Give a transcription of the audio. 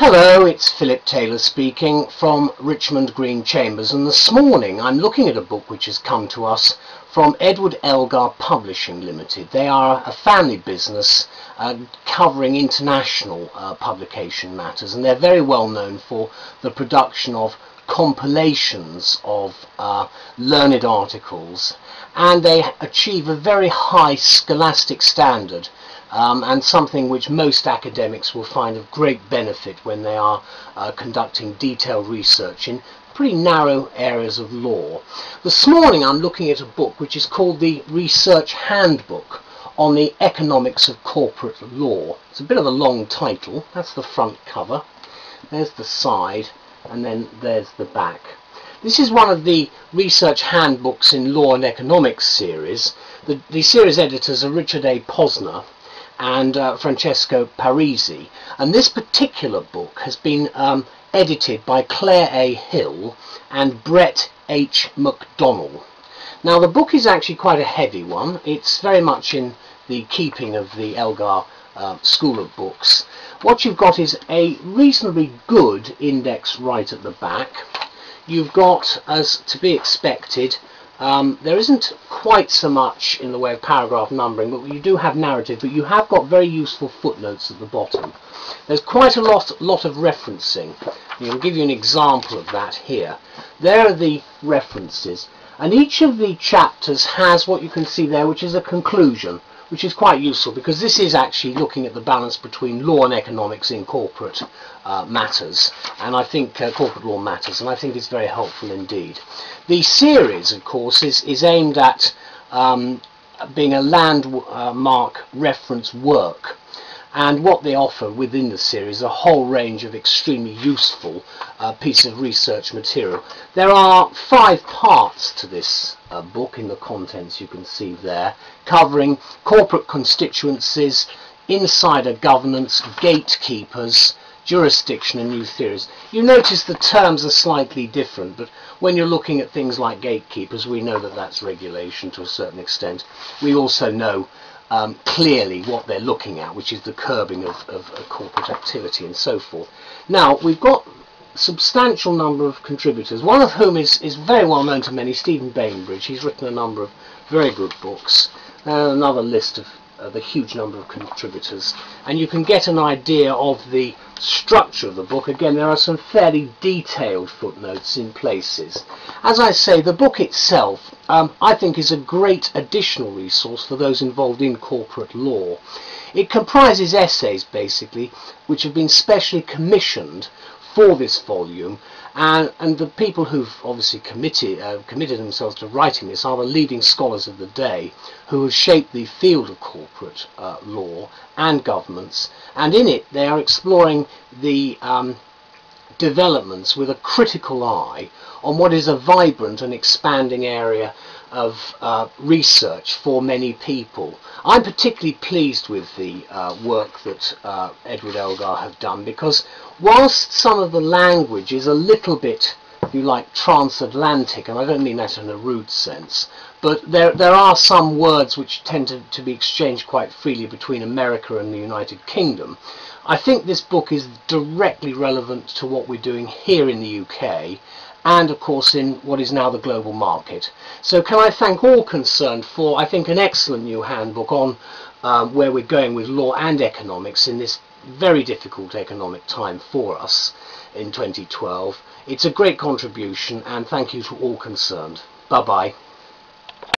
Hello, it's Philip Taylor speaking from Richmond Green Chambers, and this morning I'm looking at a book which has come to us from Edward Elgar Publishing Limited. They are a family business covering international publication matters, and they're very well known for the production of compilations of learned articles, and they achieve a very high scholastic standard. And something which most academics will find of great benefit when they are conducting detailed research in pretty narrow areas of law. This morning I'm looking at a book which is called the Research Handbook on the Economics of Corporate Law. It's a bit of a long title. That's the front cover. There's the side, and then there's the back. This is one of the Research Handbooks in Law and Economics series. The series editors are Richard A. Posner and Francesco Parisi, and this particular book has been edited by Claire A. Hill and Brett H. McDonnell. Now the book is actually quite a heavy one. It's very much in the keeping of the Elgar school of books. What you've got is a reasonably good index right at the back. You've got, as to be expected, there isn't quite so much in the way of paragraph numbering, but you do have narrative, but you have got very useful footnotes at the bottom. There's quite a lot of referencing. I'll give you an example of that here. There are the references, and each of the chapters has what you can see there, which is a conclusion, which is quite useful because this is actually looking at the balance between law and economics in corporate matters, and I think corporate law matters, and I think it's very helpful indeed. The series, of course, is aimed at being a landmark reference work, and what they offer within the series is a whole range of extremely useful pieces of research material. There are 5 parts to this book in the contents you can see there, covering corporate constituencies, insider governance, gatekeepers, jurisdiction and new theories. You notice the terms are slightly different, but when you're looking at things like gatekeepers, we know that that's regulation to a certain extent. We also know clearly what they're looking at, which is the curbing of corporate activity and so forth. Now, we've got a substantial number of contributors, one of whom is very well known to many, Stephen Bainbridge. He's written a number of very good books. Another list of the huge number of contributors, and you can get an idea of the structure of the book. Again, there are some fairly detailed footnotes in places. As I say, the book itself I think is a great additional resource for those involved in corporate law. It comprises essays basically which have been specially commissioned for this volume, and the people who've obviously committed themselves to writing this are the leading scholars of the day who have shaped the field of corporate law and governments, and in it they are exploring the developments with a critical eye on what is a vibrant and expanding area of research for many people. I'm particularly pleased with the work that Edward Elgar have done, because whilst some of the language is a little bit, if you like, transatlantic, and I don't mean that in a rude sense, but there are some words which tend to be exchanged quite freely between America and the United Kingdom. I think this book is directly relevant to what we're doing here in the UK, and of course in what is now the global market. So can I thank all concerned for, I think, an excellent new handbook on where we're going with law and economics in this very difficult economic time for us in 2012. It's a great contribution, and thank you to all concerned. Bye bye.